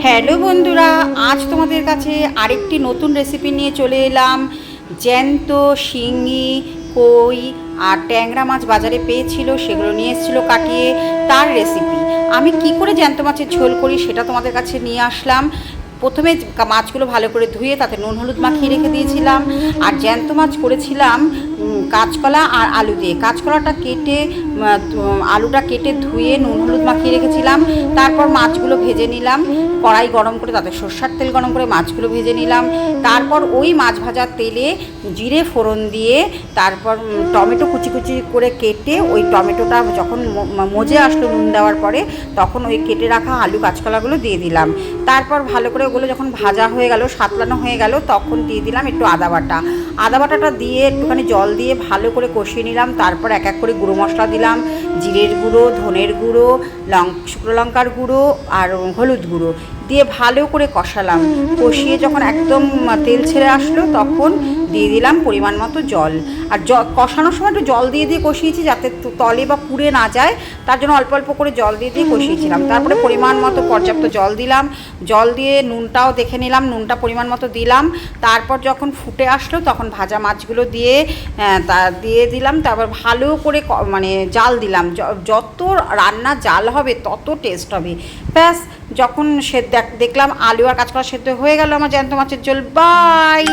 Hello বন্ধুরা, আজ তোমাদের কাছে আরেকটি নতুন রেসিপি নিয়ে চলে এলাম। জ্যান্ত শিঙি, কই আর ট্যাংরা মাছ বাজারে পেয়েছিল, সেগুলো নিয়ে এসেছিলো কাটিয়ে, তার রেসিপি। আমি কি করে জ্যান্ত মাছের ঝোল করি সেটা তোমাদের কাছে নিয়ে আসলাম। প্রথমে মাছগুলো ভালো করে ধুয়ে তাতে নুন হলুদ মাখিয়ে রেখে দিয়েছিলাম। আর জ্যান্ত মাছ করেছিলাম কাঁচকলা আর আলু দিয়ে। কাঁচকলাটা কেটে আলুটা কেটে ধুয়ে নুন হলুদ মাখিয়ে রেখেছিলাম। তারপর মাছগুলো ভেজে নিলাম, কড়াই গরম করে তাতে সর্ষের তেল গরম করে মাছগুলো ভেজে নিলাম। তারপর ওই মাছ ভাজার তেলে জিরে ফোড়ন দিয়ে তারপর টমেটো কুচি কুচি করে কেটে ওই টমেটোটা যখন মজে আসলো নুন দেওয়ার পরে, তখন ওই কেটে রাখা আলু কাঁচকলাগুলো দিয়ে দিলাম। তারপর ভালো করে ওগুলো যখন ভাজা হয়ে গেল, সাতলানো হয়ে গেল, তখন দিয়ে দিলাম একটু আদা বাটা। আদা বাটাটা দিয়ে একটুখানি জল দিয়ে ভালো করে কষিয়ে নিলাম। তারপর এক এক করে গুঁড়ো মশলা দিলাম, জিরের গুঁড়ো, ধনের গুঁড়ো, শুকনো লঙ্কার গুঁড়ো আর হলুদ গুঁড়ো দিয়ে ভালো করে কষালাম। কষিয়ে যখন একদম তেল ছেড়ে আসলো, তখন দিয়ে দিলাম পরিমাণ মতো জল। আর কষানোর সময় একটু জল দিয়ে দিয়ে কষিয়েছি, যাতে তলে বা পুড়ে না যায়, তার জন্য অল্প অল্প করে জল দিয়ে দিয়ে কষিয়েছিলাম। তারপরে পরিমাণ মতো পর্যাপ্ত জল দিলাম, জল দিয়ে নুনটাও দেখে নিলাম, নুনটা পরিমাণ মতো দিলাম। তারপর যখন ফুটে আসলো, তখন ভাজা মাছগুলো দিয়ে দিয়ে দিলাম। তারপর ভালো করে মানে জাল দিলাম। যত রান্না জাল হবে তত টেস্ট হবে। ব্যাস, যখন দেখলাম আলু আর কাঁচকলা সেদ্ধ হয়ে গেল, আমার জ্যান্ত মাছের ঝোল। বাই।